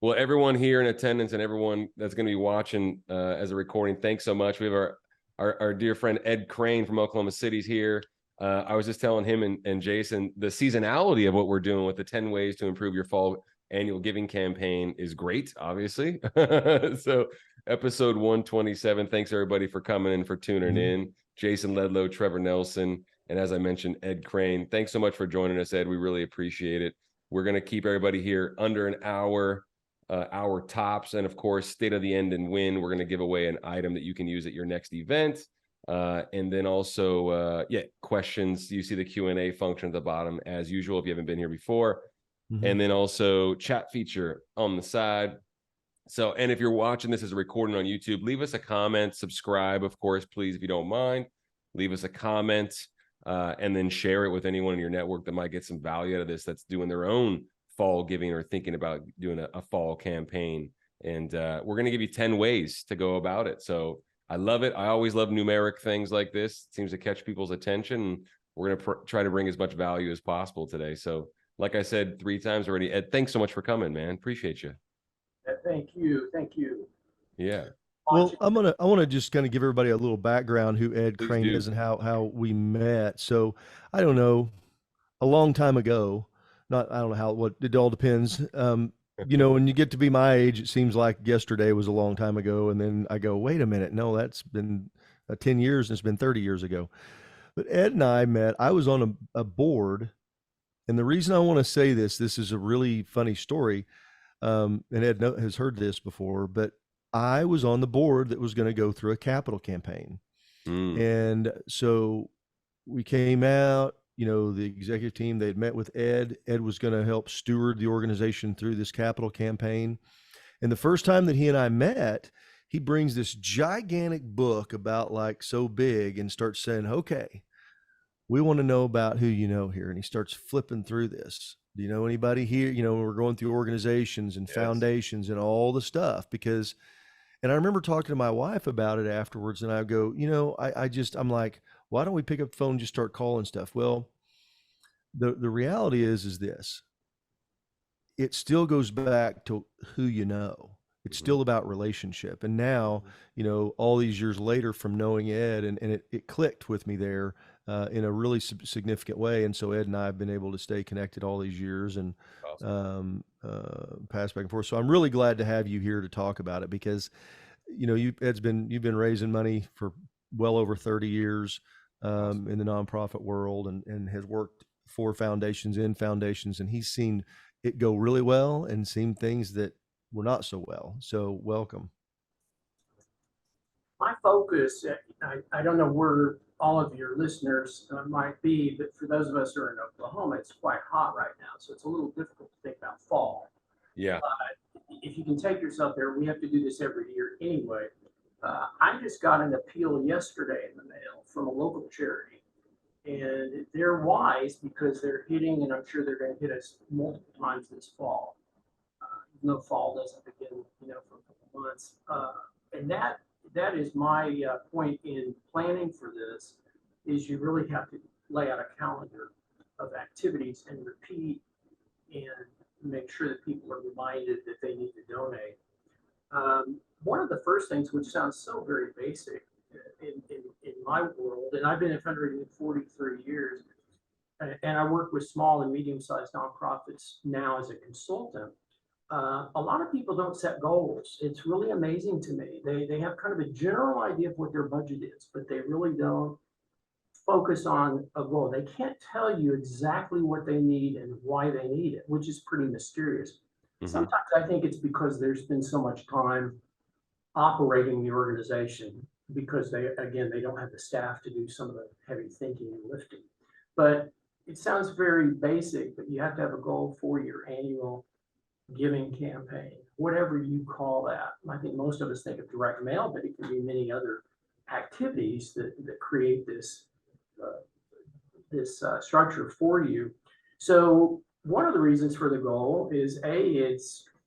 Well, everyone here in attendance and everyone that's going to be watching as a recording, thanks so much. We have our dear friend Ed Crane from Oklahoma City's here. I was just telling him and Jason, the seasonality of what we're doing with the 10 ways to improve your fall annual giving campaign is great, obviously. So episode 127, thanks everybody for coming and for tuning in. Jason Ledlow, Trevor Nelson, and as I mentioned, Ed Crane. Thanks so much for joining us, Ed. We really appreciate it. We're going to keep everybody here under an hour tops, and of course state of the end and win. We're going to give away an item that you can use at your next event, and then also questions. You see the Q&A function at the bottom as usual if you haven't been here before, and then also chat feature on the side. So, and if you're watching this as a recording on YouTube, leave us a comment, subscribe, of course, please, if you don't mind. Leave us a comment, and then share it with anyone in your network that might get some value out of this, that's doing their own fall giving or thinking about doing a fall campaign. And we're going to give you 10 ways to go about it. So I love it. I always love numeric things like this. It seems to catch people's attention. And we're going to try to bring as much value as possible today. So like I said 3 times already, Ed, thanks so much for coming, man. Appreciate you. Thank you. Thank you. Yeah. Well, I want to just kind of give everybody a little background who Ed Crane is and how we met. So I don't know, a long time ago, I don't know it all depends. You know, when you get to be my age, it seems like yesterday was a long time ago. And then I go, wait a minute, no, that's been 10 years and it's been 30 years ago. But Ed and I met, I was on a board. And the reason I want to say this is a really funny story. And Ed has heard this before, but I was on the board that was going to go through a capital campaign. And so we came out, you know, the executive team, they'd met with Ed. Ed was going to help steward the organization through this capital campaign. And the first time that he and I met, he brings this gigantic book about like so big and starts saying, okay, we want to know about who you know here. And he starts flipping through this. Do you know anybody here? You know, we're going through organizations and foundations and all the stuff and I remember talking to my wife about it afterwards, and I go, you know, I'm like, why don't we pick up the phone and just start calling stuff? Well, the reality is this. It still goes back to who you know. It's still about relationship. And now, you know, all these years later from knowing Ed, and it clicked with me there in a really significant way. And so Ed and I have been able to stay connected all these years and pass back and forth. So I'm really glad to have you here to talk about it because, you know, you've been raising money for well over 30 years in the nonprofit world and has worked for foundations, and he's seen it go really well and seen things that were not so well. So welcome. My focus, I don't know where all of your listeners might be, but for those of us who are in Oklahoma, it's quite hot right now. So it's a little difficult to think about fall. Yeah. If you can take yourself there, we have to do this every year anyway. I just got an appeal yesterday in the mail from a local charity. And they're wise because they're hitting, and I'm sure they're going to hit us multiple times this fall. No, fall doesn't begin, you know, for a couple months. And that is my point in planning for this, is you really have to lay out a calendar of activities and repeat and make sure that people are reminded that they need to donate. One of the first things, which sounds so very basic in my world, and I've been in fundraising 43 years, and I work with small and medium-sized nonprofits now as a consultant. A lot of people don't set goals. It's really amazing to me. They have kind of a general idea of what their budget is, but they really don't focus on a goal. They can't tell you exactly what they need and why they need it, which is pretty mysterious. Sometimes I think it's because there's been so much time operating the organization because they don't have the staff to do some of the heavy thinking and lifting. But it sounds very basic, but you have to have a goal for your annual giving campaign, whatever you call that. I think most of us think of direct mail, but it can be many other activities that create this structure for you. So one of the reasons for the goal is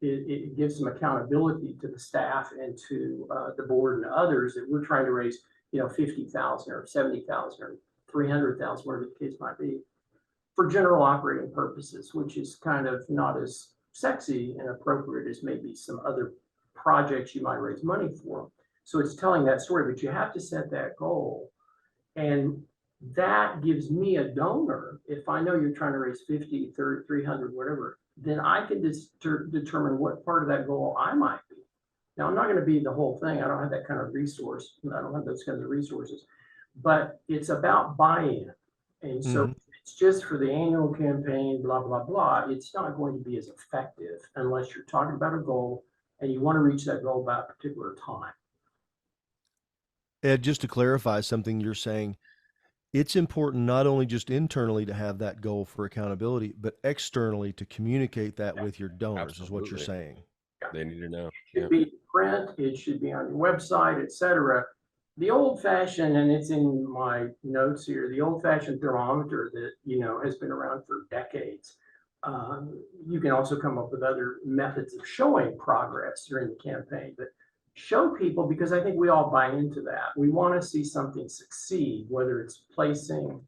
it gives some accountability to the staff and to the board and others that we're trying to raise, you know, 50,000 or 70,000 or 300,000, whatever the case might be, for general operating purposes, which is kind of not as sexy and appropriate as maybe some other projects you might raise money for. So it's telling that story, but you have to set that goal. And that gives me a donor. If I know you're trying to raise 50, 30, 300, whatever, then I can determine what part of that goal I might be. Now, I'm not going to be the whole thing. I don't have that kind of resource. I don't have those kinds of resources, but it's about buy-in. And so it's just for the annual campaign, blah, blah, blah. It's not going to be as effective unless you're talking about a goal and you want to reach that goal by a particular time. Ed, just to clarify something you're saying, it's important not only just internally to have that goal for accountability, but externally to communicate that with your donors. Absolutely. Is what you're saying. They need to know. It should be in print, it should be on your website, etc. The old-fashioned, and it's in my notes here, the old-fashioned thermometer that, you know, has been around for decades. You can also come up with other methods of showing progress during the campaign, but show people, because I think we all buy into that. We want to see something succeed, whether it's placing,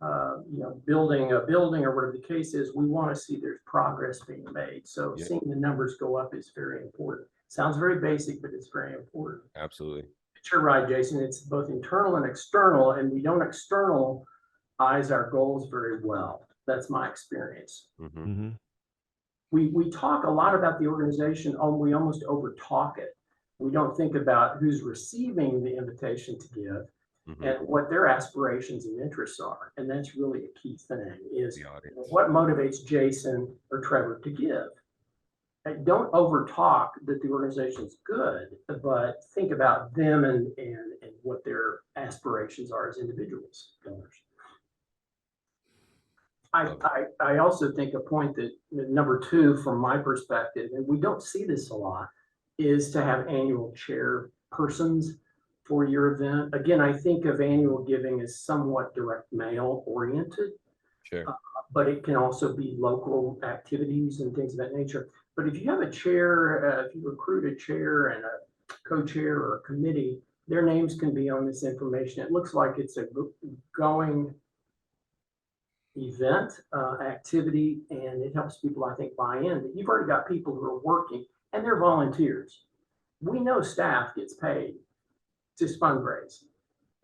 you know, building a building or whatever the case is. We want to see there's progress being made. So seeing the numbers go up is very important. Sounds very basic, but it's very important. Absolutely. But you're right, Jason. It's both internal and external, and we don't externalize our goals very well. That's my experience. We talk a lot about the organization, we almost over talk it. We don't think about who's receiving the invitation to give and what their aspirations and interests are. And that's really a key thing, is what motivates Jason or Trevor to give. And don't over talk that the organization's good, but think about them and what their aspirations are as individuals, donors. I also think a point that number two, from my perspective, and we don't see this a lot, is to have annual chairpersons for your event. Again, I think of annual giving as somewhat direct mail oriented, but it can also be local activities and things of that nature. But if you have a chair, if you recruit a chair and a co-chair or a committee, their names can be on this information. It looks like it's a going event, activity, and it helps people, I think, buy in. But you've already got people who are working, and they're volunteers. We know staff gets paid to fundraise.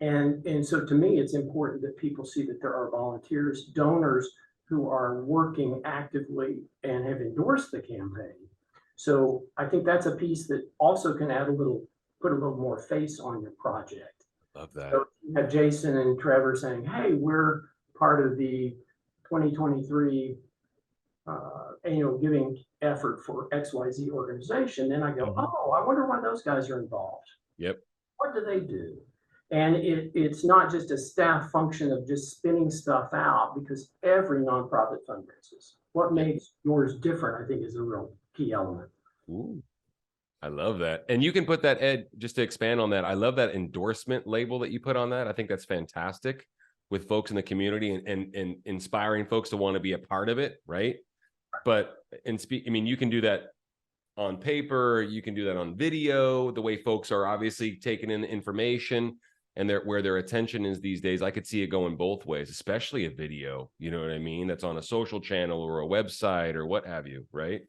And so to me, it's important that people see that there are volunteers, donors who are working actively and have endorsed the campaign. So I think that's a piece that also can add put a little more face on your project. Love that. So you have Jason and Trevor saying, hey, we're part of the 2023 annual giving effort for XYZ organization. Then I go, oh, I wonder why those guys are involved. Yep. What do they do? And it's not just a staff function of just spinning stuff out, because every nonprofit fundraises. What makes yours different, I think, is a real key element. Ooh, I love that. And you can put that, Ed, just to expand on that. I love that endorsement label that you put on that. I think that's fantastic with folks in the community and inspiring folks to want to be a part of it, right? But I mean, you can do that on paper, you can do that on video, the way folks are obviously taking in the information and where their attention is these days. I could see it going both ways, especially a video, you know what I mean? That's on a social channel or a website or what have you, right?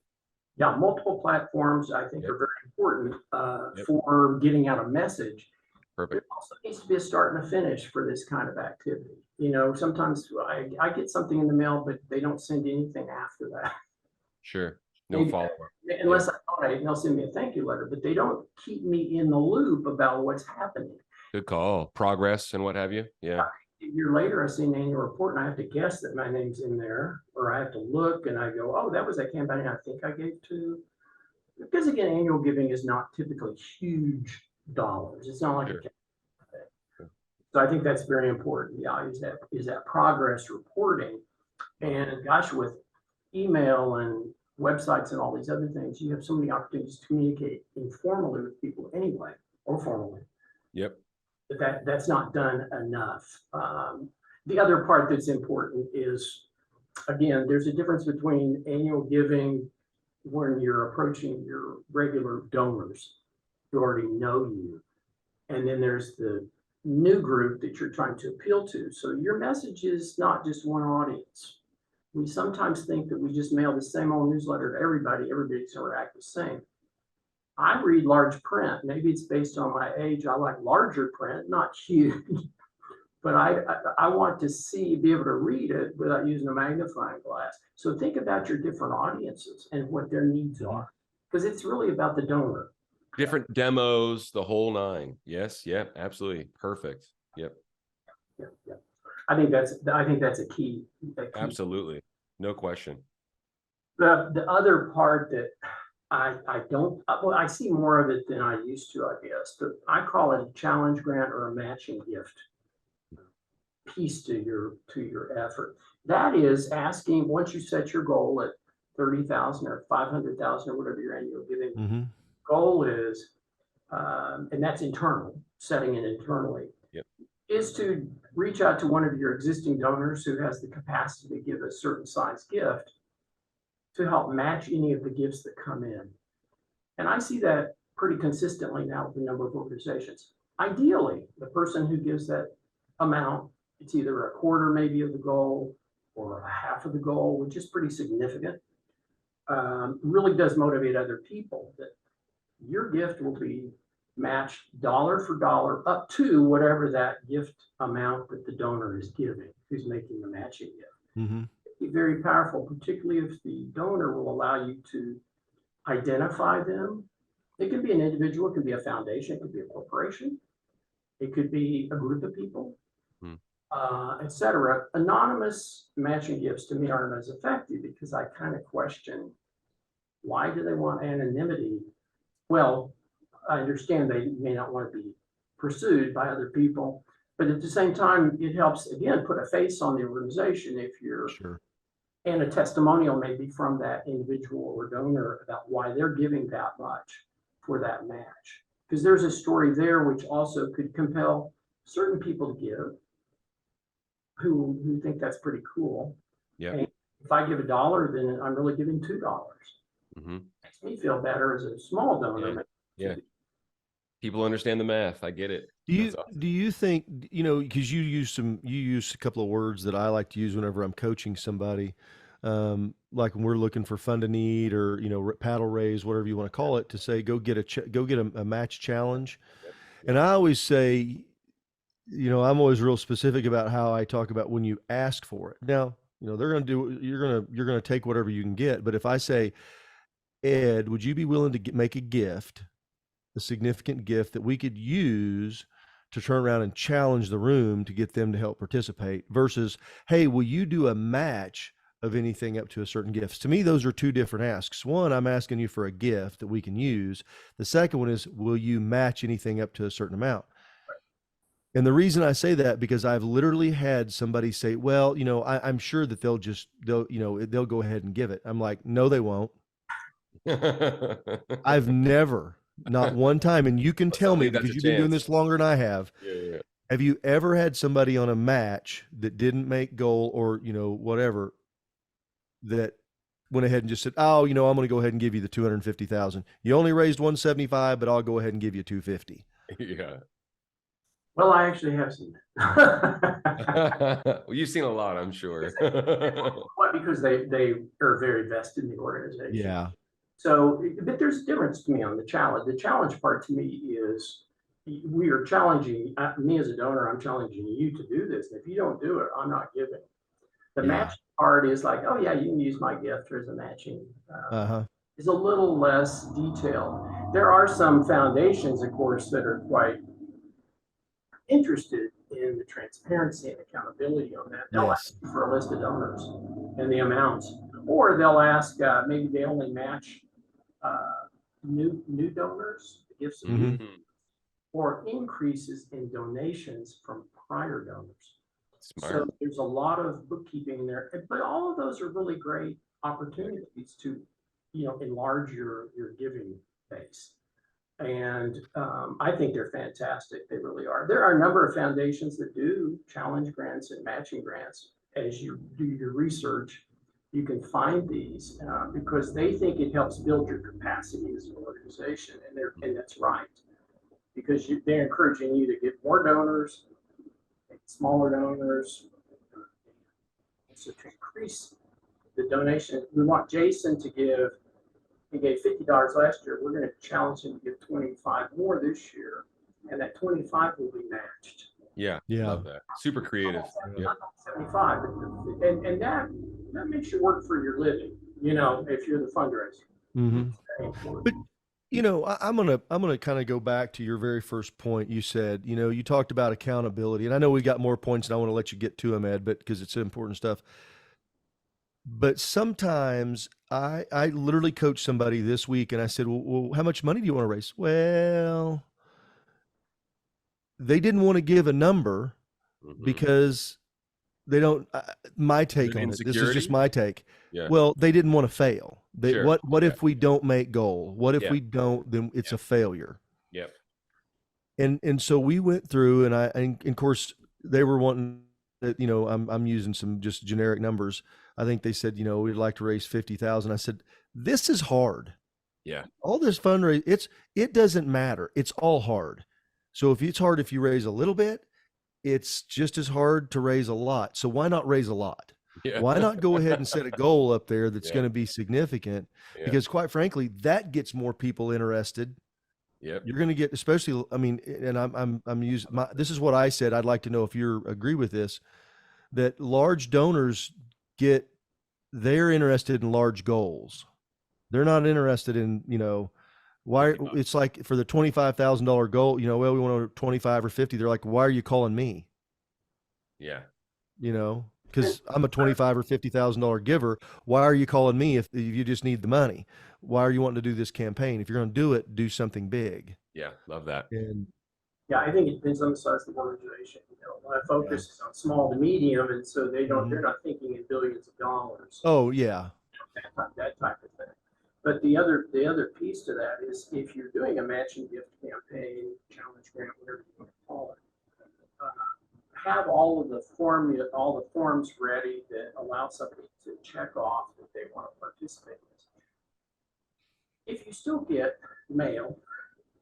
Yeah, multiple platforms I think are very important for getting out a message. Perfect. There also needs to be a start and a finish for this kind of activity. You know, sometimes I get something in the mail, but they don't send anything after that. Sure. No follow-up. Unless I donate, and they'll send me a thank you letter, but they don't keep me in the loop about what's happening. Good call. Progress and what have you. Yeah. A year later, I see an annual report and I have to guess that my name's in there, or I have to look and I go, oh, that was that campaign I think I gave to. Because again, annual giving is not typically huge dollars. It's not like a campaign. So I think that's very important. Yeah, is that progress reporting. And gosh, with email and websites and all these other things, you have so many opportunities to communicate informally with people anyway, or formally. Yep. But that's not done enough. The other part that's important is, again, there's a difference between annual giving when you're approaching your regular donors who already know you, and then there's the new group that you're trying to appeal to. So your message is not just one audience. we sometimes think that we just mail the same old newsletter to everybody. Everybody's going to react the same. I read large print. Maybe it's based on my age. I like larger print, not huge. But I want to be able to read it without using a magnifying glass. So think about your different audiences and what their needs are, because it's really about the donor. Different demos, the whole nine. Yes, yep, absolutely, perfect. Yep. Yeah. I think that's a key. Absolutely, no question. The other part that I see more of it than I used to, I guess. But I call it a challenge grant or a matching gift piece to your effort. That is asking, once you set your goal at 30,000 or 500,000 or whatever your annual giving goal is, and that's internal, setting it internally, is to reach out to one of your existing donors who has the capacity to give a certain size gift to help match any of the gifts that come in. And I see that pretty consistently now with a number of organizations. Ideally, the person who gives that amount, it's either a quarter maybe of the goal or a half of the goal, which is pretty significant, really does motivate other people that your gift will be matched dollar for dollar up to whatever that gift amount that the donor is giving, who's making the matching gift. It'd be very powerful, particularly if the donor will allow you to identify them. It could be an individual, it could be a foundation, it could be a corporation, it could be a group of people, etc. Anonymous matching gifts to me aren't as effective because I kind of question, why do they want anonymity? Well, I understand they may not want to be pursued by other people, but at the same time, it helps, again, put a face on the organization if you're, and a testimonial maybe from that individual or donor about why they're giving that much for that match. Because there's a story there which also could compel certain people to give who think that's pretty cool. And if I give $1, then I'm really giving $2. Makes me feel better as a small donor. People understand the math. I get it. Do you think, because you use a couple of words that I like to use whenever I'm coaching somebody, like when we're looking for fund a need or, paddle raise, whatever you want to call it, to say, go get a match challenge. And I always say, I'm always real specific about how I talk about when you ask for it. Now, you're going to take whatever you can get. But if I say, Ed, would you be willing to make a significant gift that we could use to turn around and challenge the room to get them to help participate, versus, hey, will you do a match of anything up to a certain gift? To me, those are two different asks. One, I'm asking you for a gift that we can use. The second one is, will you match anything up to a certain amount? And the reason I say that, because I've literally had somebody say, well, I'm sure that they'll go ahead and give it. I'm like, no, they won't. I've never, not one time, and you can tell me because you've been doing this longer than I have. Have you ever had somebody on a match that didn't make goal or, whatever, that went ahead and just said, oh, I'm going to go ahead and give you the 250,000. You only raised 175, but I'll go ahead and give you 250. Well, I actually have seen that. Well, you've seen a lot, I'm sure. Because they are very vested in the organization. Yeah. So, but there's a difference to me on the challenge. The challenge part to me is, we are challenging me as a donor. I'm challenging you to do this. And if you don't do it, I'm not giving. The matching part is like, oh yeah, you can use my gift as a matching. Is a little less detailed. There are some foundations, of course, that are quite interested in the transparency and accountability on that. They'll ask for a list of donors and the amounts, or they'll ask, maybe they only match new donors, give some or increases in donations from prior donors. So there's a lot of bookkeeping there, but all of those are really great opportunities to, enlarge your giving base. And I think they're fantastic. They really are. There are a number of foundations that do challenge grants and matching grants. As you do your research, you can find these because they think it helps build your capacity as an organization, and that's right, because they're encouraging you to get more donors, smaller donors, so to increase the donation, we want Jason to give, he gave $50 last year. We're going to challenge him to give 25 more this year. And that 25 will be matched. Yeah. Yeah. Love that. Super creative. Not 75. And that makes you work for your living, you know, if you're the fundraiser. Mm-hmm. But you know, I'm gonna kind of go back to your very first point. You said, you know, you talked about accountability, and I know we got more points, and I want to let you get to them, Ed, but because it's important stuff. But sometimes I literally coached somebody this week, and I said, well, how much money do you want to raise? Well, they didn't want to give a number because they don't. My take on it. This is just my take. Yeah. Well, they didn't want to fail. Sure. What if we don't make goal? What if we don't? Then it's a failure. Yep. And so we went through, and of course they were wanting that. You know, I'm using some just generic numbers. I think they said, you know, we'd like to raise 50,000. I said, this is hard. Yeah. All this fundraising, it doesn't matter. It's all hard. So if it's hard if you raise a little bit, it's just as hard to raise a lot. So why not raise a lot? Yeah. Why not go ahead and set a goal up there that's going to be significant? Because quite frankly, that gets more people interested. Yep. You're going to get, especially, I mean, and I'm using this is what I said. I'd like to know if you agree with this, that large donors they're interested in large goals. They're not interested in, you know, why it's like for the $25,000 goal, you know, well, we want 25 or 50. They're like, why are you calling me? Yeah. You know, because I'm a $25 or $50,000 giver. Why are you calling me if you just need the money? Why are you wanting to do this campaign? If you're going to do it, do something big. Yeah. Love that. And yeah, I think it depends on the size of the organization. You know, my focus is on small to medium, and so they're not thinking in billions of dollars. Oh yeah. That type of thing. But the other piece to that is if you're doing a matching gift campaign, challenge grant, whatever you want to call it, have all the forms ready that allow somebody to check off that they want to participate in this. If you still get mail,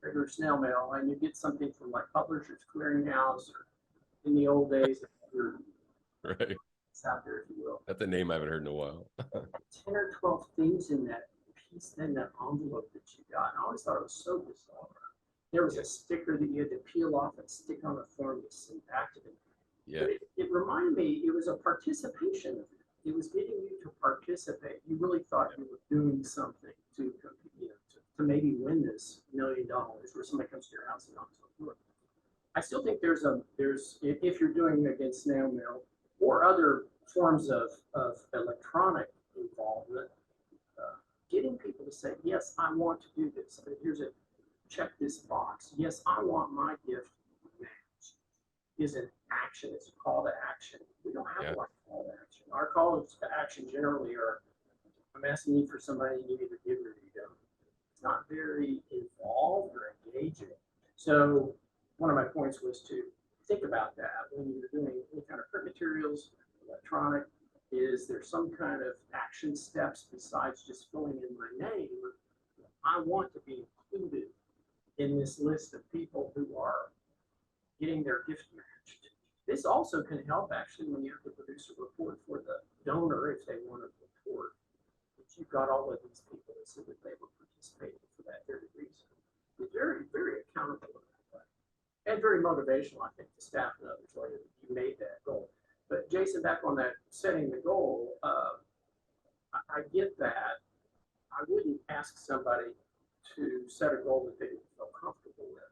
regular snail mail, and you get something from like Publishers Clearinghouse or in the old days, right. It's out there, if you will. That's a name I haven't heard in a while. 10 or 12 things in that piece, in that envelope that you got. I always thought it was so bizarre. There was a sticker that you had to peel off and stick on the form to send back to them. Yeah. It reminded me, it was a participation. It was getting you to participate. You really thought you were doing something to, you know, to maybe win this $1 million where somebody comes to your house and knocks on the door. I still think there's if you're doing against snail mail or other forms of electronic involvement, getting people to say, yes, I want to do this. Here's a check this box. Yes, I want my gift matched. Is an action. It's a call to action. We don't have a lot of call to action. Our calls to action generally are, I'm asking you for somebody, you either give it or you don't. It's not very involved or engaging. So one of my points was to think about that when you're doing any kind of print materials, electronic. Is there some kind of action steps besides just filling in my name? I want to be included in this list of people who are getting their gift matched. This also can help actually when you have to produce a report for the donor if they want to report that you've got all of these people that said that they were participating for that very reason. It's very, very accountable in that way. And very motivational, I think, to staff and others later that you made that goal. But Jason, back on that setting the goal, I get that. I wouldn't ask somebody to set a goal that they didn't feel comfortable with.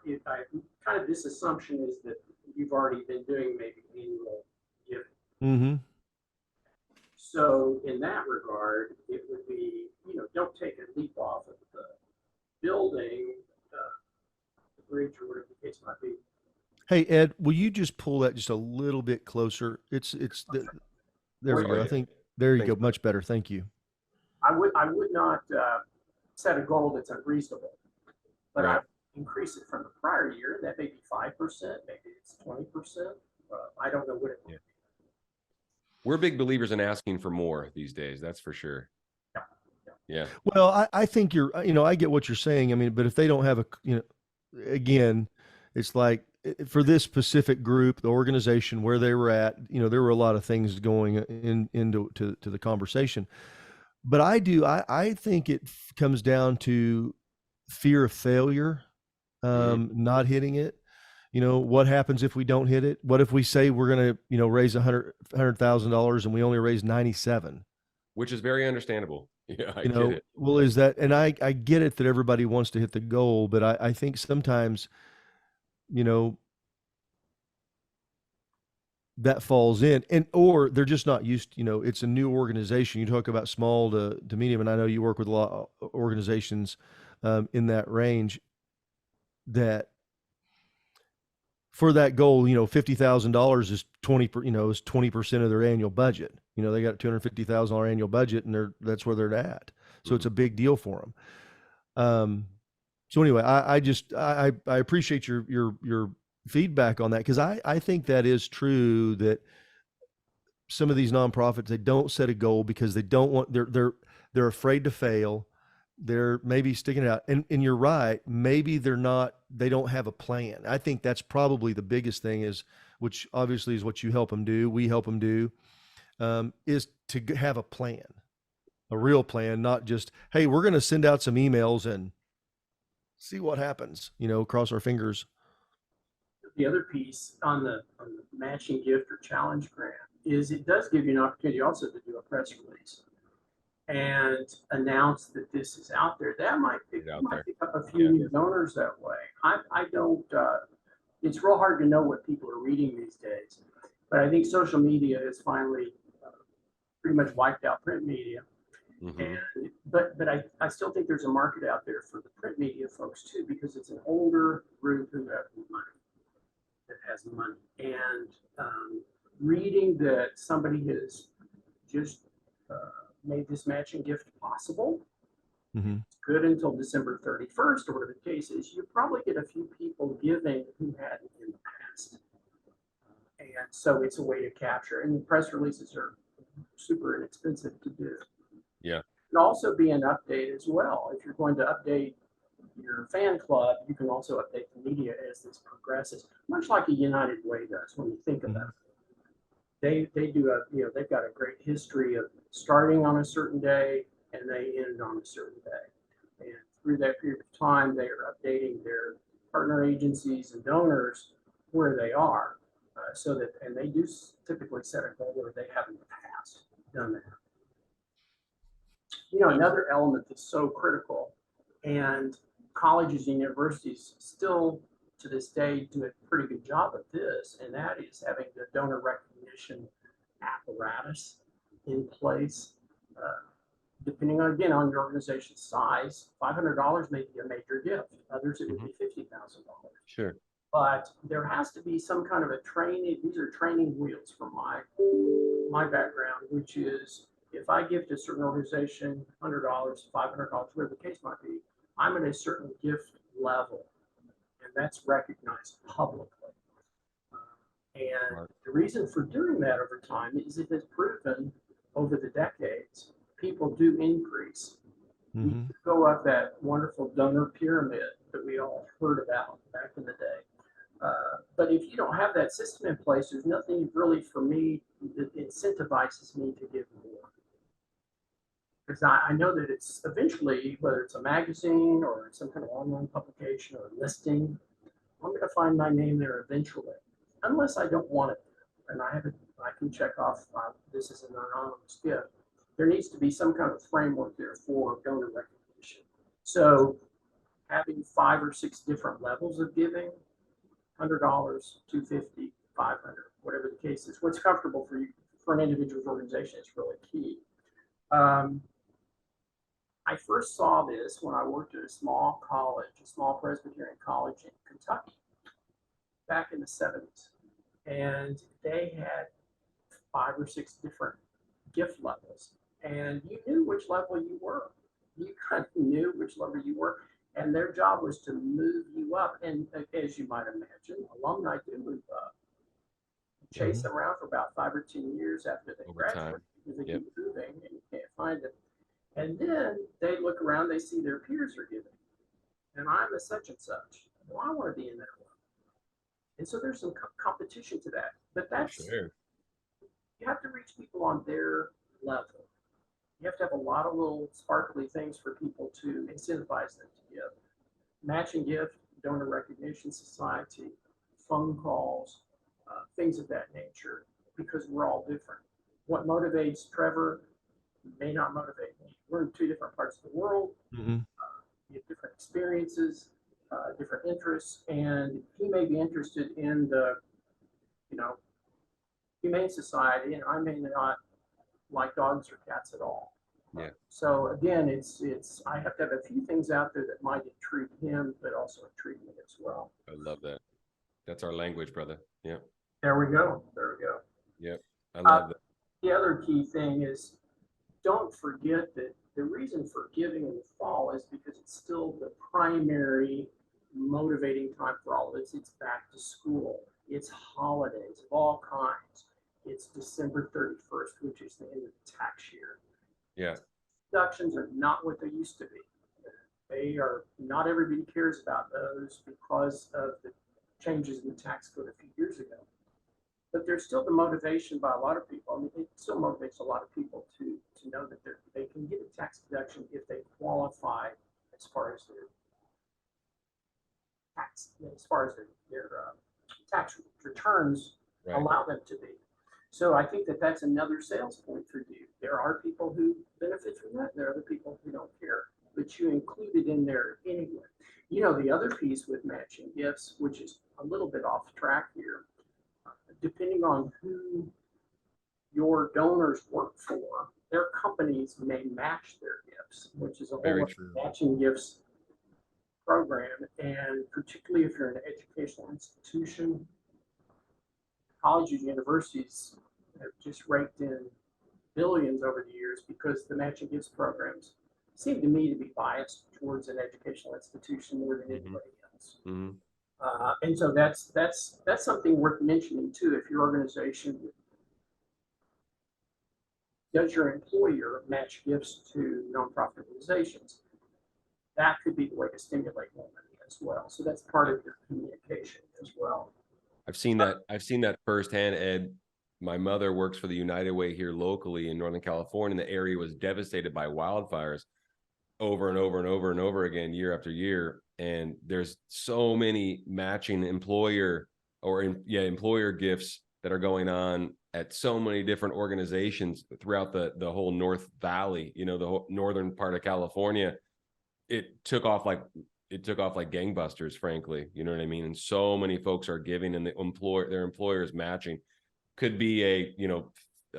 You know, kind of this assumption is that you've already been doing maybe annual giving. Mm-hmm. So in that regard, it would be, you know, don't take a leap off of the building, the bridge, or whatever the case might be. Hey Ed, will you just pull that just a little bit closer? There we go. I think there you go. Much better. Thank you. I would not set a goal that's unreasonable, but I increase it from the prior year. That may be 5%, maybe it's 20%. I don't know what it will be. We're big believers in asking for more these days. That's for sure. Yeah. Well, I think I get what you're saying. I mean, but if they don't have again, it's like for this specific group, the organization where they were at, there were a lot of things going into the conversation. But I think it comes down to fear of failure, not hitting it. What happens if we don't hit it? What if we say we're going to, raise $100,000 and we only raise 97? Which is very understandable. Yeah, I get it. Well, is that, and I get it that everybody wants to hit the goal, but I think sometimes, that falls in, or they're just not used, it's a new organization. You talk about small to medium, and I know you work with a lot of organizations in that range, that for that goal, $50,000 is 20% of their annual budget. They got a $250,000 annual budget, and that's where they're at. So it's a big deal for them. So anyway, I appreciate your feedback on that, because I think that is true, that some of these nonprofits, they don't set a goal because they don't want, they're afraid to fail. They're maybe sticking it out. And you're right, maybe they don't have a plan. I think that's probably the biggest thing, which obviously is what you help them do, we help them do, is to have a plan, a real plan, not just, hey, we're going to send out some emails and see what happens, cross our fingers. The other piece on the matching gift or challenge grant is it does give you an opportunity also to do a press release and announce that this is out there. That might pick up a few new donors that way. I don't, it's real hard to know what people are reading these days, but I think social media has finally pretty much wiped out print media. And, but I still think there's a market out there for the print media folks too, because it's an older group who have money, that has money. And reading that somebody has just made this matching gift possible, it's good until December 31st or whatever the case is, you probably get a few people giving who hadn't in the past. And so it's a way to capture, and press releases are super inexpensive to do. Yeah. And also be an update as well. If you're going to update your fan club, you can also update the media as this progresses, much like a United Way does when you think about it. They do they've got a great history of starting on a certain day and they end on a certain day. And through that period of time, they are updating their partner agencies and donors where they are, so that, and they do typically set a goal where they have in the past done that. Another element that's so critical, and colleges and universities still to this day do a pretty good job of this, and that is having the donor recognition apparatus in place. Depending on, again, on your organization's size, $500 may be a major gift. Others, it would be $50,000. Sure. But there has to be some kind of a training. These are training wheels from my background, which is, if I give to a certain organization $100, $500, whatever the case might be, I'm at a certain gift level, and that's recognized publicly. And the reason for doing that over time is it has proven over the decades, people do increase. You go up that wonderful donor pyramid that we all heard about back in the day. But if you don't have that system in place, there's nothing really for me that incentivizes me to give more. Because I know that it's eventually, whether it's a magazine or some kind of online publication or listing, I'm going to find my name there eventually, unless I don't want it. And I can check off this is an anonymous gift. There needs to be some kind of framework there for donor recognition. So having 5 or 6 different levels of giving, $100, $250, $500, whatever the case is, what's comfortable for you, for an individual organization is really key. I first saw this when I worked at a small college, a small Presbyterian college in Kentucky back in the 70s. And they had 5 or 6 different gift levels. And you knew which level you were. You kind of knew which level you were. And their job was to move you up. And as you might imagine, alumni do move up. You chase them around for about 5 or 10 years after they graduate, because they keep moving and you can't find them. And then they look around, they see their peers are giving. And I'm a such and such. Well, I want to be in that one. And so there's some competition to that, but that's, Sure. you have to reach people on their level. You have to have a lot of little sparkly things for people to incentivize them to give. Matching gift, donor recognition society, phone calls, things of that nature, because we're all different. What motivates Trevor may not motivate me. We're in two different parts of the world. Mm-hmm. We have different experiences, different interests, and he may be interested in the, you know, humane society, and I may not like dogs or cats at all. Yeah. So again, it's I have to have a few things out there that might intrigue him, but also intrigue me as well. I love that. That's our language, brother. Yeah. There we go. There we go. Yep. I love that. The other key thing is, don't forget that the reason for giving in the fall is because it's still the primary motivating time for all of us. It's back to school. It's holidays of all kinds. It's December 31st, which is the end of the tax year. Yeah. Deductions are not what they used to be. They are not, everybody cares about those because of the changes in the tax code a few years ago. But there's still the motivation by a lot of people. I mean, it still motivates a lot of people to know that they can get a tax deduction if they qualify as far as their tax, as far as their tax returns allow them to be. So I think that that's another sales point for you. There are people who benefit from that. There are other people who don't care, but you include it in there anyway. You know, the other piece with matching gifts, which is a little bit off track here, depending on who your donors work for, their companies may match their gifts, which is a whole matching gifts program. And particularly if you're an educational institution, colleges, universities have just raked in billions over the years because the matching gifts programs seem to me to be biased towards an educational institution more than anybody else. Mm-hmm. And so that's something worth mentioning too. If your organization does your employer match gifts to nonprofit organizations, that could be the way to stimulate more money as well. So that's part of your communication as well. I've seen that firsthand, Ed. My mother works for the United Way here locally in Northern California, and the area was devastated by wildfires over and over and over and over again, year after year. And there's so many matching employer gifts that are going on at so many different organizations throughout the whole North Valley, you know, the whole northern part of California. It took off like gangbusters, frankly. You know what I mean? And so many folks are giving, and their employers matching. Could be a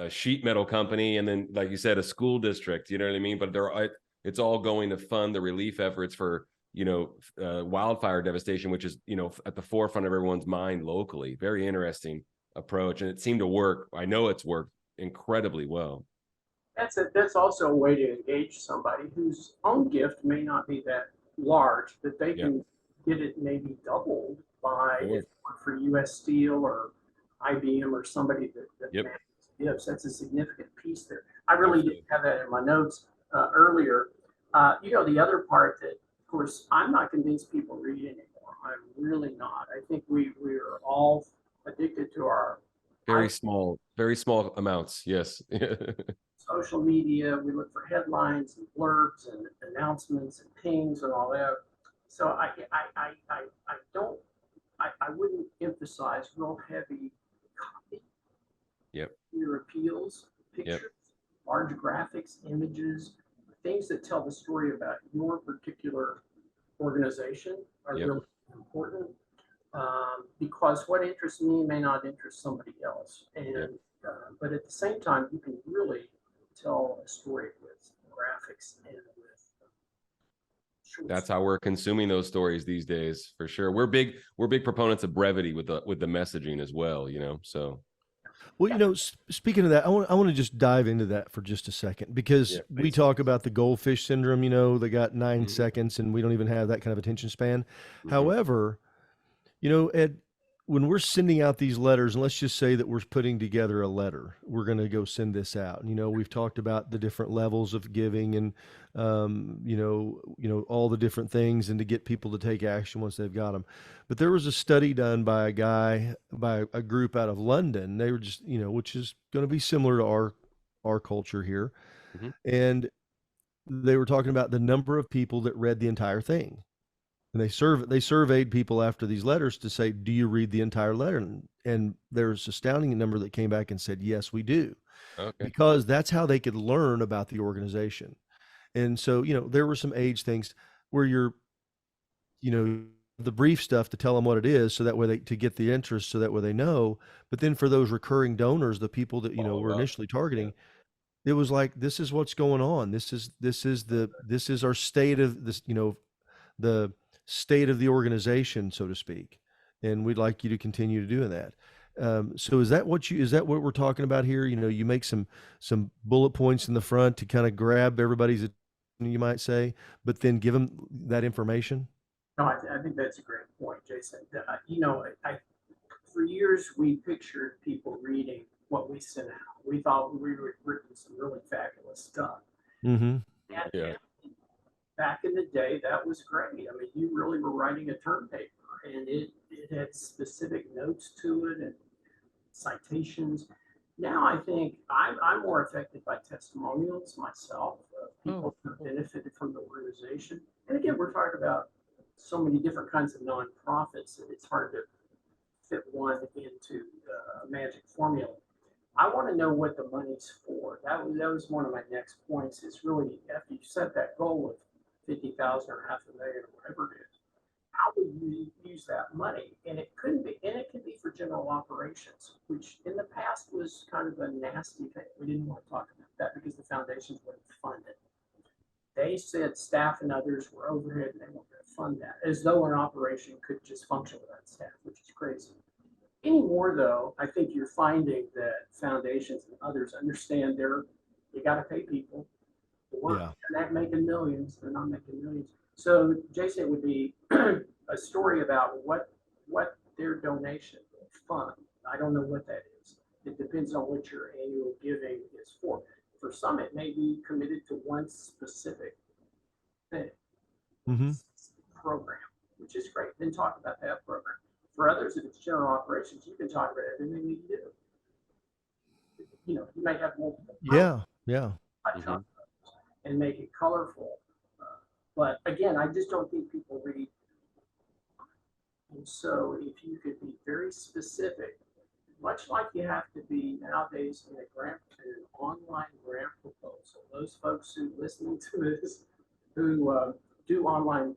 sheet metal company, and then, like you said, a school district. You know what I mean? But it's all going to fund the relief efforts for wildfire devastation, which is at the forefront of everyone's mind locally. Very interesting approach, and it seemed to work. I know it's worked incredibly well. That's also a way to engage somebody whose own gift may not be that large, but they can get it maybe doubled by for U.S. Steel or IBM or somebody that manages gifts. That's a significant piece there. I really didn't have that in my notes earlier. The other part that, of course, I'm not convinced people read anymore. I'm really not. I think we are all addicted to our very small amounts. Yes. Social media. We look for headlines and blurbs and announcements and pings and all that. So I wouldn't emphasize real heavy copy. Your appeals, pictures, large graphics, images, things that tell the story about your particular organization are really important, because what interests me may not interest somebody else. And but at the same time, you can really tell a story with graphics and with that's how we're consuming those stories these days, for sure. We're big proponents of brevity with the messaging as well, so. Well, speaking of that, I want to just dive into that for just a second, because we talk about the goldfish syndrome. They got 9 seconds, and we don't even have that kind of attention span. However, Ed, when we're sending out these letters, and let's just say that we're putting together a letter, we're going to go send this out. You know, we've talked about the different levels of giving and, all the different things and to get people to take action once they've got them. But there was a study done by a group out of London. They were just, which is going to be similar to our culture here. Mm-hmm. And they were talking about the number of people that read the entire thing. And they surveyed people after these letters to say, do you read the entire letter? And there's astounding number that came back and said, yes, we do. Okay. Because that's how they could learn about the organization. And so, there were some age things where the brief stuff to tell them what it is, so that way to get the interest, so that way they know. But then for those recurring donors, the people that, we're initially targeting, it was like, this is what's going on. This is our state of this, the state of the organization, so to speak. And we'd like you to continue to do that. So is that what we're talking about here? You make some bullet points in the front to kind of grab everybody's, you might say, but then give them that information. No, I think that's a great point, Jason. For years we pictured people reading what we sent out. We thought we were written some really fabulous stuff. Mm-hmm. And back in the day, that was great. I mean, you really were writing a term paper, and it had specific notes to it and citations. Now I think I'm more affected by testimonials myself, people who have benefited from the organization. And again, we're talking about so many different kinds of nonprofits that it's hard to fit one into a magic formula. I want to know what the money's for. That was one of my next points. Is really, after you set that goal of 50,000 or $500,000 or whatever it is, how would you use that money? And it could be for general operations, which in the past was kind of a nasty thing. We didn't want to talk about that because the foundations wouldn't fund it. They said staff and others were overhead and they weren't going to fund that, as though an operation could just function without staff, which is crazy. Anymore, though, I think you're finding that foundations and others understand you got to pay people. They're not making millions. They're not making millions. So, Jason, it would be a story about what their donation will fund. I don't know what that is. It depends on what your annual giving is for. For some, it may be committed to one specific thing, program, which is great. Then talk about that program. For others, if it's general operations, you can talk about everything you do. You may have multiple. And make it colorful. But again, I just don't think people read. And so if you could be very specific, much like you have to be nowadays in an online grant proposal, those folks who listening to this, who do online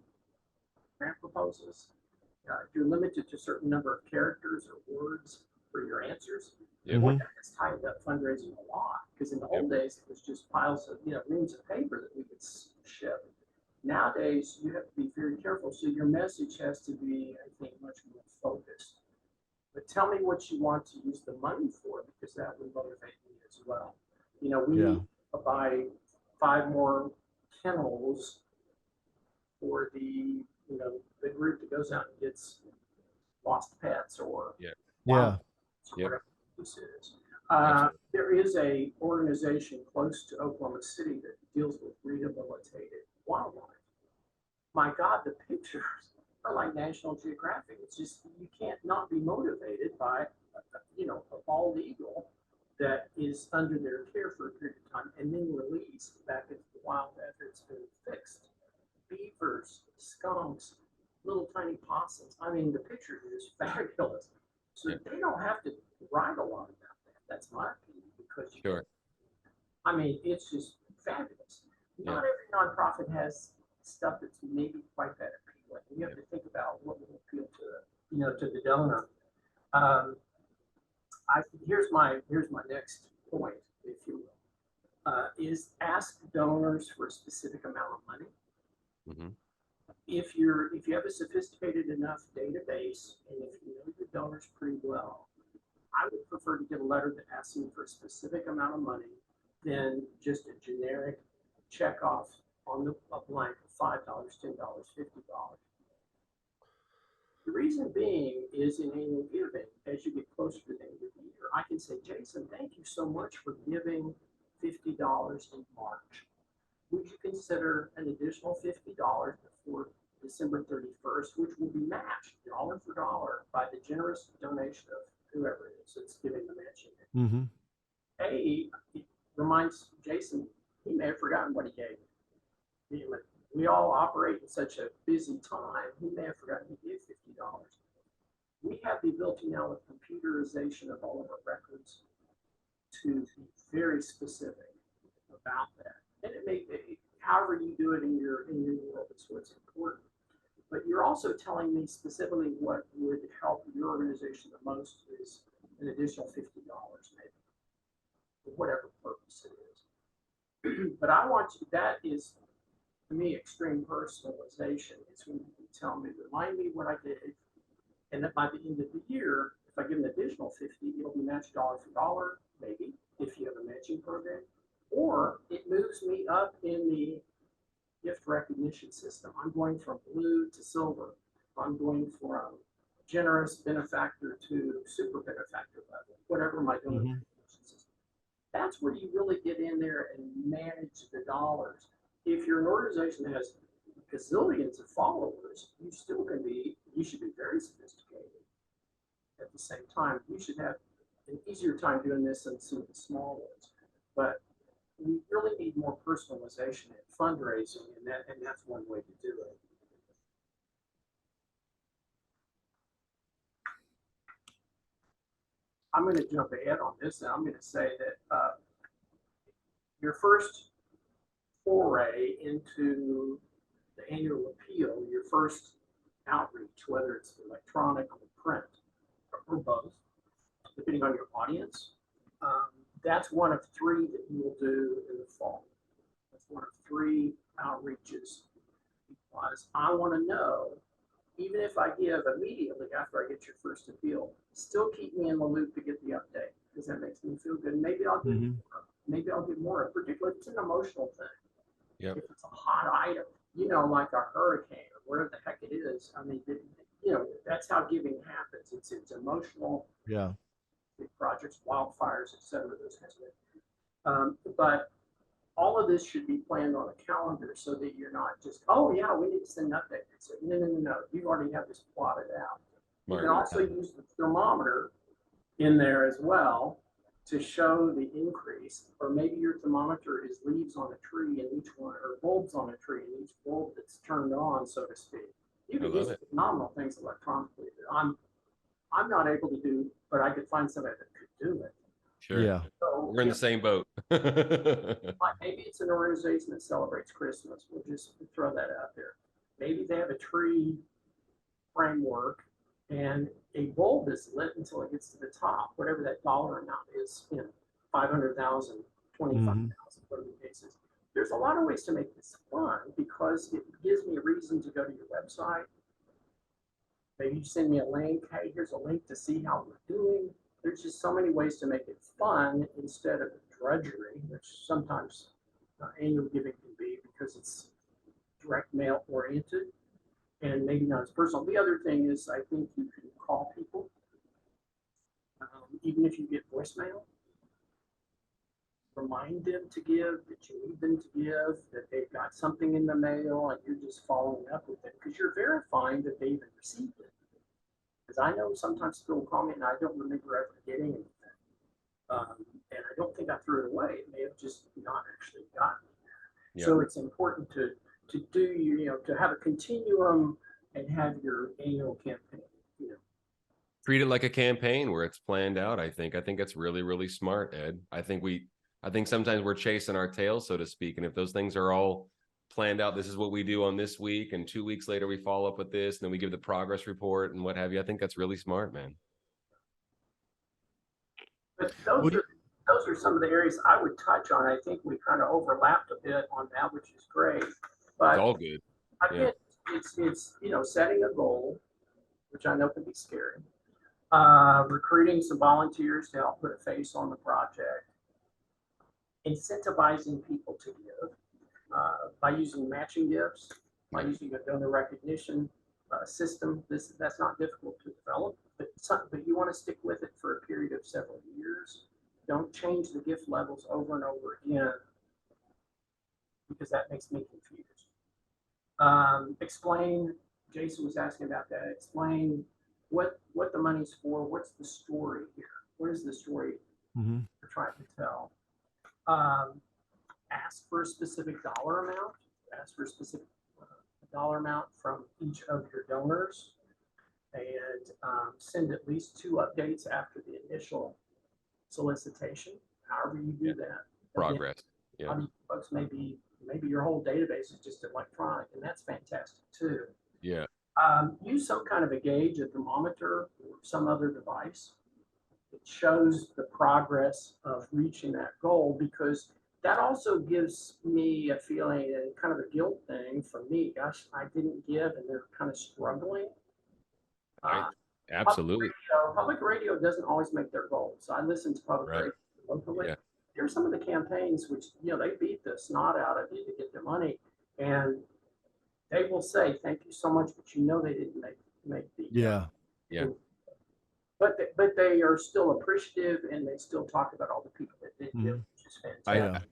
grant proposals, you're limited to a certain number of characters or words for your answers. Boy, that has tightened up fundraising a lot, because in the old days it was just piles of reams of paper that we could ship. Nowadays you have to be very careful, so your message has to be, I think, much more focused. But tell me what you want to use the money for, because that would motivate me as well. We buy 5 more kennels for the group that goes out and gets lost pets or whatever this is. There is a organization close to Oklahoma City that deals with rehabilitated wildlife. My God, the pictures are like National Geographic. It's just, you can't not be motivated by a bald eagle that is under their care for a period of time and then released back into the wild after it's been fixed. Beavers, skunks, little tiny possums. I mean, the picture is fabulous. So they don't have to write a lot about that. That's my opinion, because I mean, it's just fabulous. Not every nonprofit has stuff that's maybe quite that appealing. You have to think about what will appeal to the donor. Here's my next point, if you will, is ask donors for a specific amount of money. Mm-hmm. If you have a sophisticated enough database, and if you know your donors pretty well, I would prefer to get a letter that asks them for a specific amount of money than just a generic check off on a blank of $5, $10, $50. The reason being is in annual giving, as you get closer to the end of the year, I can say, Jason, thank you so much for giving $50 in March. Would you consider an additional $50 before December 31st, which will be matched dollar for dollar by the generous donation of whoever it is that's giving the matching? Mm-hmm. A, it reminds Jason, he may have forgotten what he gave. We all operate in such a busy time, he may have forgotten to give $50. We have the ability now with computerization of all of our records to be very specific about that. And it may be, however you do it in your world is what's important. But you're also telling me specifically what would help your organization the most is an additional $50 maybe, for whatever purpose it is. But I want you, that is, to me, extreme personalization. It's when you tell me, remind me what I did, and that by the end of the year, if I give an additional 50, it'll be matched dollar for dollar, maybe, if you have a matching program, or it moves me up in the gift recognition system. I'm going from blue to silver. I'm going from generous benefactor to super benefactor level, whatever my donor recognition system. That's where you really get in there and manage the dollars. If your organization has gazillions of followers, you still can be, you should be very sophisticated. At the same time, you should have an easier time doing this than some of the small ones. But we really need more personalization in fundraising, and that's one way to do it. I'm going to jump ahead on this, and I'm going to say that your first foray into the annual appeal, your first outreach, whether it's electronic or print or both, depending on your audience, that's one of three that you will do in the fall. That's one of three outreaches, because I want to know, even if I give immediately after I get your first appeal, still keep me in the loop to get the update, because that makes me feel good. Maybe I'll do more. Maybe I'll get more, particularly if it's an emotional thing. Yep. If it's a hot item, like a hurricane or whatever the heck it is. I mean, that's how giving happens. It's emotional. Yeah. Big projects, wildfires, etc. Those kinds of things. But all of this should be planned on a calendar so that you're not just, oh yeah, we need to send an update. So, no. You already have this plotted out. You can also use the thermometer in there as well to show the increase, or maybe your thermometer is leaves on a tree and each one, or bulbs on a tree and each bulb that's turned on, so to speak. You can use phenomenal things electronically that I'm not able to do, but I could find somebody that could do it. Sure. Yeah. So, we're in the same boat. Maybe it's an organization that celebrates Christmas. We'll just throw that out there. Maybe they have a tree framework and a bulb is lit until it gets to the top, whatever that dollar amount is, 500,000, 25,000, whatever the case is. There's a lot of ways to make this fun because it gives me a reason to go to your website. Maybe you send me a link. Hey, here's a link to see how we're doing. There's just so many ways to make it fun instead of drudgery, which sometimes annual giving can be because it's direct mail oriented and maybe not as personal. The other thing is I think you can call people, even if you get voicemail, remind them to give, that you need them to give, that they've got something in the mail and you're just following up with it because you're verifying that they even received it. Because I know sometimes people call me and I don't remember ever getting anything. And I don't think I threw it away. It may have just not actually gotten it. Yep. So it's important to do, to have a continuum and have your annual campaign, Treat it like a campaign where it's planned out. I think it's really, really smart, Ed. I think sometimes we're chasing our tail, so to speak. And if those things are all planned out, this is what we do on this week, and 2 weeks later we follow up with this, and then we give the progress report and what have you. I think that's really smart, man. But those are some of the areas I would touch on. I think we kind of overlapped a bit on that, which is great. But it's all good. Again, it's setting a goal, which I know can be scary. Recruiting some volunteers to help put a face on the project. Incentivizing people to give by using matching gifts, by using a donor recognition system. That's not difficult to develop, but you want to stick with it for a period of several years. Don't change the gift levels over and over again, because that makes me confused. Explain. Jason was asking about that. Explain what the money's for. What's the story here? What is the story we're trying to tell? Ask for a specific dollar amount. Ask for a specific dollar amount from each of your donors, and send at least 2 updates after the initial solicitation. However you do that. Progress. Again, yeah. Folks, maybe your whole database is just electronic, and that's fantastic too. Yeah. Use some kind of a gauge, a thermometer, or some other device. It shows the progress of reaching that goal, because that also gives me a feeling and kind of a guilt thing for me. Gosh, I didn't give, and they're kind of struggling. Absolutely. Public radio doesn't always make their goals. I listen to public radio locally. Yeah. There are some of the campaigns which, they beat the snot out of you to get their money, and they will say, "Thank you so much," but they didn't make the yeah. But they are still appreciative, and they still talk about all the people that did give, which is fantastic.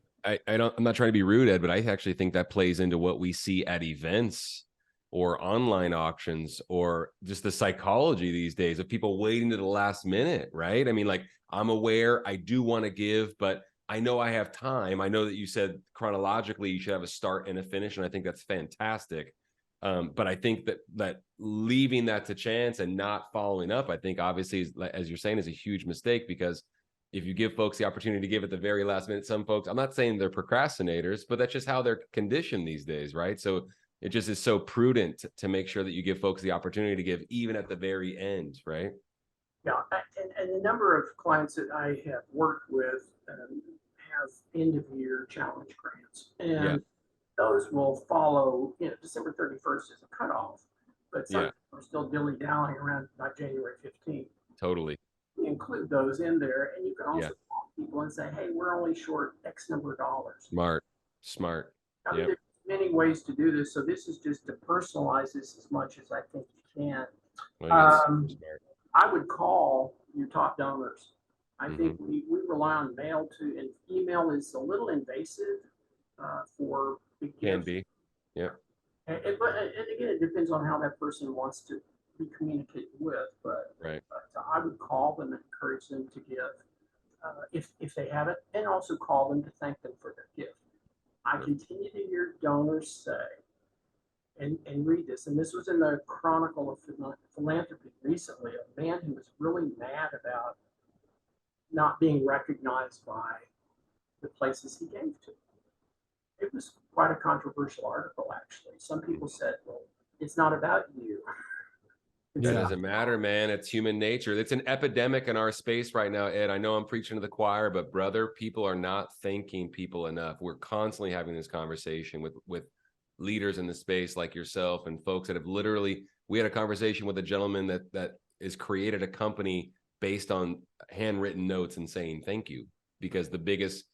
I'm not trying to be rude, Ed, but I actually think that plays into what we see at events or online auctions, or just the psychology these days of people waiting to the last minute, right? I mean, like, I'm aware I do want to give, but I know I have time. I know that you said chronologically you should have a start and a finish, and I think that's fantastic. But I think that leaving that to chance and not following up, I think obviously, as you're saying, is a huge mistake, because if you give folks the opportunity to give at the very last minute, some folks, I'm not saying they're procrastinators, but that's just how they're conditioned these days, right? So it just is so prudent to make sure that you give folks the opportunity to give even at the very end, right? Yeah, and the number of clients that I have worked with have end-of-year challenge grants, and those will follow. December 31st is a cutoff, but some are still dilly-dallying around January 15th. Totally. You include those in there, and you can also call people and say, "Hey, we're only short X number of dollars." Smart. I mean, there's many ways to do this, so this is just to personalize this as much as I think you can. I would call your top donors. I think we rely on mail too, and email is a little invasive for big gifts. Can be, yeah. And again, it depends on how that person wants to be communicated with. But I would call them and encourage them to give if they haven't, and also call them to thank them for their gift. I continue to hear donors say, and read this, and this was in the Chronicle of Philanthropy recently, a man who was really mad about not being recognized by the places he gave to. It was quite a controversial article, actually. Some people said, "Well, it's not about you." It doesn't matter, man. It's human nature. It's an epidemic in our space right now, Ed. I know I'm preaching to the choir, but brother, people are not thanking people enough. We're constantly having this conversation with leaders in the space like yourself and folks that have literally, we had a conversation with a gentleman that has created a company based on handwritten notes and saying thank you, because the biggest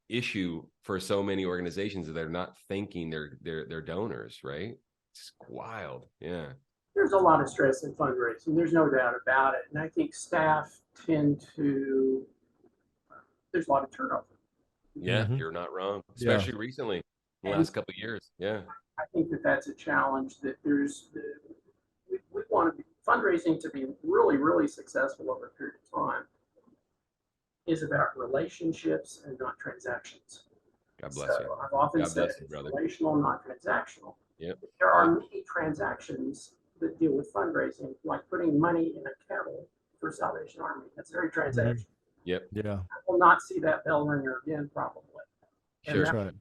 issue for so many organizations is they're not thanking their donors, right? It's wild. Yeah. There's a lot of stress in fundraising. There's no doubt about it. And I think staff tend to, there's a lot of turnover. Yeah, you're not wrong, especially recently, the last couple of years. Yeah. I think that's a challenge that we want to be, fundraising to be really, really successful over a period of time is about relationships and not transactions. God bless you. I've often said it's relational, not transactional. Yep. There are many transactions that deal with fundraising, like putting money in a kettle for Salvation Army. That's very transactional. Yep. Yeah. I will not see that bell ringer again, probably. Sure. That's right.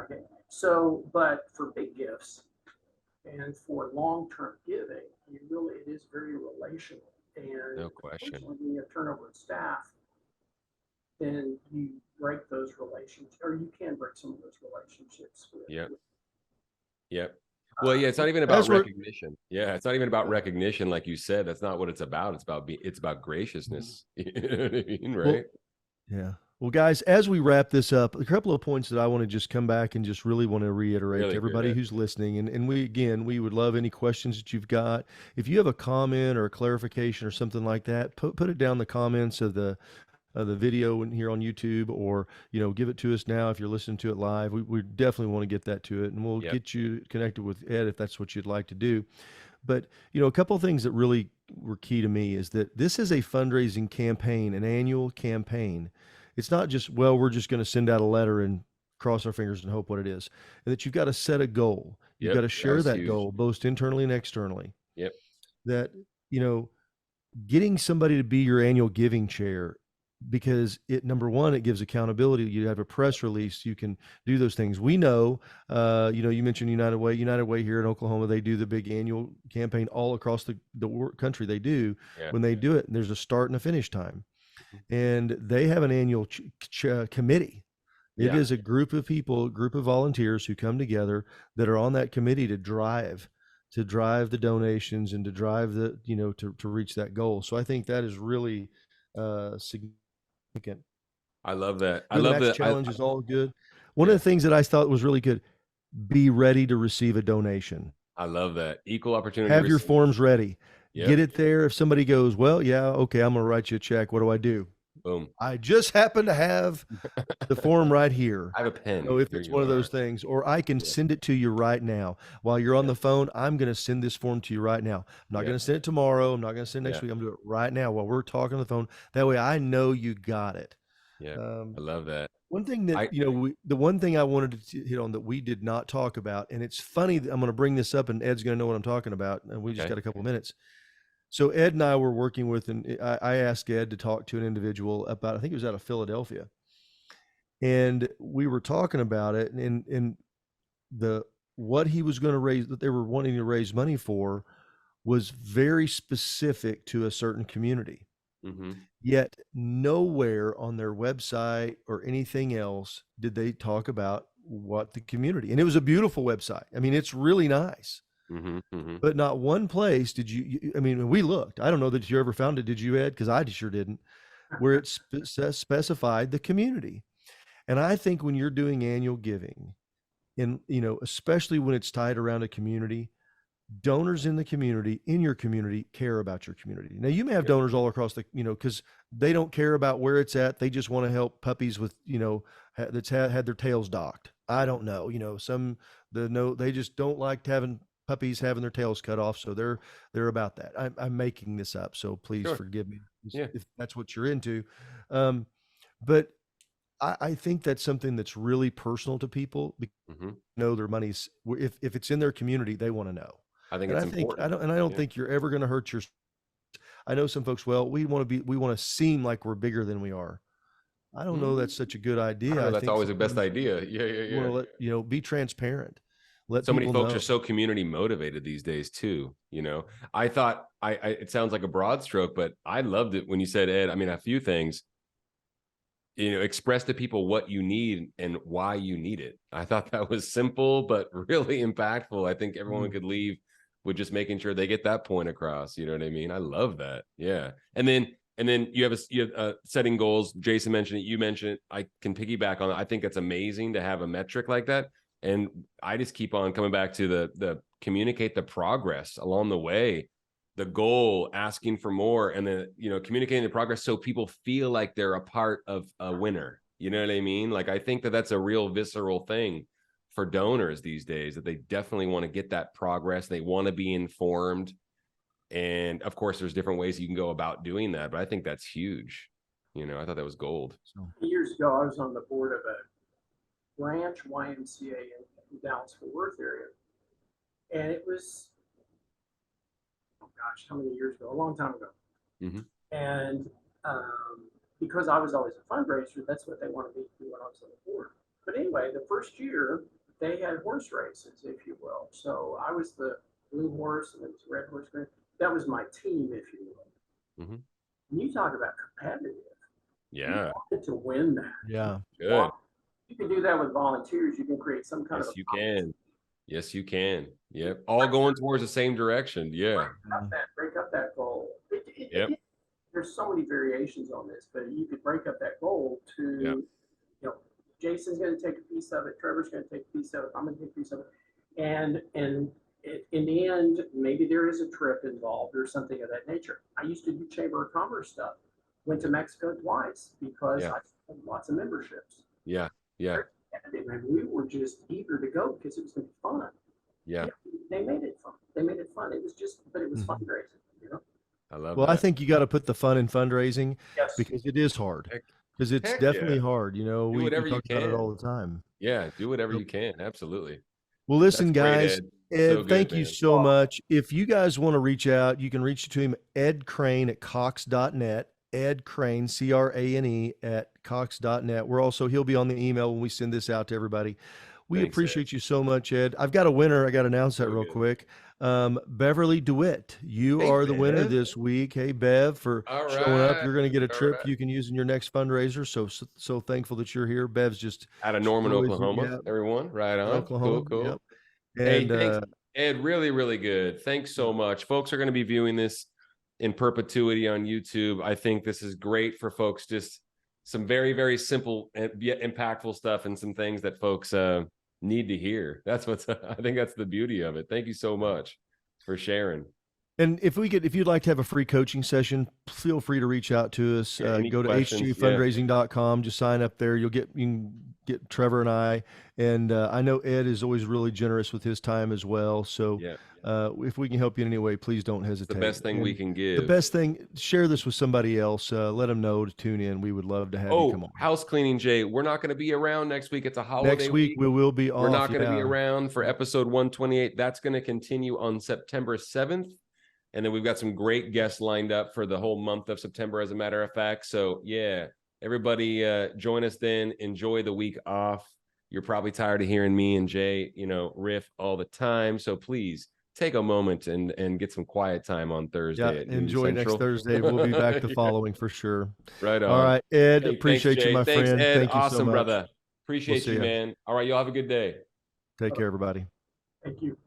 Okay. So, but for big gifts and for long-term giving, it is very relational. And no question. when you have turnover in staff, then you break those relationships, or you can break some of those relationships. Yep. Well, yeah, it's not even about recognition. Yeah, it's not even about recognition, like you said. That's not what it's about. It's about graciousness. You know what I mean, right? Well, yeah. Well, guys, as we wrap this up, a couple of points that I want to just come back and just really want to reiterate Really to everybody good. who's listening. And we would love any questions that you've got. If you have a comment or a clarification or something like that, put it down in the comments of the video here on YouTube, or, give it to us now if you're listening to it live. We definitely want to get that to it, and we'll Yep. get you connected with Ed if that's what you'd like to do. But, a couple of things that really were key to me is that this is a fundraising campaign, an annual campaign. It's not just, well, we're just going to send out a letter and cross our fingers and hope what it is. And that you've got to set a goal. You've got to share that goal, both internally and externally. Yep. That, getting somebody to be your annual giving chair, because number one, it gives accountability. You have a press release, you can do those things. We know, you mentioned United Way here in Oklahoma, they do the big annual campaign all across the country. They do. When they do it, there's a start and a finish time, and they have an annual committee. It is a group of people, a group of volunteers who come together that are on that committee to drive the donations and to drive to reach that goal. So I think that is really significant. I love that. I love that. Challenge is all good. One of the things that I thought was really good: be ready to receive a donation. I love that. Equal opportunity. Have your forms ready. Yep. Get it there. If somebody goes, well, yeah, okay, I'm going to write you a check. What do I do? Boom. I just happen to have the form right here. I have a pen. So if it's one of those things, or I can send it to you right now while you're on the phone, I'm going to send this form to you right now. I'm not going to send it tomorrow. I'm not going to send it next week. I'm going to do it right now while we're talking on the phone. That way I know you got it. Yeah. I love that. One thing that, the one thing I wanted to hit on that we did not talk about, and it's funny that I'm going to bring this up and Ed's going to know what I'm talking about. And we just got a couple of minutes. So Ed and I were working with, and I asked Ed to talk to an individual about, I think it was out of Philadelphia. And we were talking about it, and what he was going to raise, that they were wanting to raise money for, was very specific to a certain community. Mm-hmm. Yet nowhere on their website or anything else did they talk about what the community, and it was a beautiful website. I mean, it's really nice. Mm-hmm, mm-hmm. But not one place did I mean, we looked. I don't know that you ever found it. Did you, Ed? Because I sure didn't. Where it specified the community. And I think when you're doing annual giving, and especially when it's tied around a community, donors in the community, in your community, care about your community. Now, you may have donors all across the, because they don't care about where it's at. They just want to help puppies with, that's had their tails docked. I don't know. They just don't like having puppies having their tails cut off. So they're about that. I'm making this up, so please forgive me if that's what you're into. But I think that's something that's really personal to people. Know their money's, if it's in their community, they want to know. I think it's important. I don't think you're ever going to hurt your. I know some folks, well, we want to seem like we're bigger than we are. I don't know that's such a good idea. I that's always the best idea. Yeah. You want to let, be transparent. So many folks are so community motivated these days too. I thought it sounds like a broad stroke, but I loved it when you said, Ed, I mean, a few things, express to people what you need and why you need it. I thought that was simple, but really impactful. I think everyone could leave with just making sure they get that point across. You know what I mean? I love that. Yeah. And then you have setting goals. Jason mentioned it. You mentioned it. I can piggyback on it. I think it's amazing to have a metric like that. And I just keep on coming back to the communicate the progress along the way, the goal, asking for more, and then, communicating the progress so people feel like they're a part of a winner. You know what I mean? Like, I think that's a real visceral thing for donors these days, that they definitely want to get that progress. They want to be informed. And of course, there's different ways you can go about doing that, but I think that's huge. I thought that was gold. Years ago, I was on the board of a branch YMCA in Dallas-Fort Worth area. And it was, oh gosh, how many years ago? A long time ago. Mm-hmm. And because I was always a fundraiser, that's what they wanted me to do when I was on the board. But anyway, the first year, they had horse races, if you will. So I was the blue horse, and it was red horse, green. That was my team, if you will. Mm-hmm. And you talk about competitive. Yeah. You wanted to win that. Yeah. Good. You can do that with volunteers. You can create some kind of. Yes, you can. Yes, you can. Yep. All going towards the same direction. Yeah. Break up that goal. Yep. there's so many variations on this, but you could break up that goal to, Yeah. you know, Jason's going to take a piece of it, Trevor's going to take a piece of it, I'm going to take a piece of it, and in the end, maybe there is a trip involved or something of that nature. I used to do Chamber of Commerce stuff. Went to Mexico twice because I had lots of memberships. Yeah. Yeah. And we were just eager to go because it was going to be fun. Yeah. They made it fun. They made it fun. It was just, but it was fundraising, you know? I love Well, that. I think you got to put the fun in fundraising Yes. because it is hard. Because it's Heck definitely yeah. hard. You know, Do we whatever you talk about it can. all the time. Yeah, do whatever you can. Absolutely. Well, listen, That's great, guys, Ed. So thank good, you man. so much. If you guys want to reach out, you can reach to him, Ed Crane at cox.net, Ed Crane, C-R-A-N-E at cox.net. He'll be on the email when we send this out to everybody. We Thanks, appreciate you so much, Ed. I've got a winner. I got to announce that So real good. quick. Beverly DeWitt, you Hey, are the winner Bev. this week. Hey, Bev, for All showing up. right. You're going to get a All trip right. you can use in your next fundraiser. So thankful that you're here. Bev's just Out of Norman, always- Oklahoma, yeah, everyone. Right on. Oklahoma. Cool. Yep. Hey, And thanks, Ed. Really, really good. Thanks so much. Folks are going to be viewing this in perpetuity on YouTube. I think this is great for folks. Just some very, very simple and yet impactful stuff and some things that folks need to hear. That's I think that's the beauty of it. Thank you so much for sharing. And if you'd like to have a free coaching session, feel free to reach out to us. Any Go to questions? hgfundraising.com. Just sign up there. You can get Trevor and I. And I know Ed is always really generous with his time as well. So if we can help you in any way, please don't hesitate. The best thing we can give. The best thing, share this with somebody else. Let them know to tune in. We would love to have you come on. House cleaning, Jay. We're not going to be around next week. It's a holiday Next week. We will be off. We're not going to be around for episode 128. That's going to continue on September 7th. And then we've got some great guests lined up for the whole month of September, as a matter of fact. So yeah, everybody join us then. Enjoy the week off. You're probably tired of hearing me and Jay, riff all the time. So please take a moment and get some quiet time on Thursday. Yeah, enjoy next Thursday. We'll be back the following for sure. Right on. All right, Ed, Hey, appreciate you, my thanks, friend. Ed. Thank you awesome, so much. Brother. Appreciate you, man. All right, y'all have a good day. Take care, everybody. Thank you.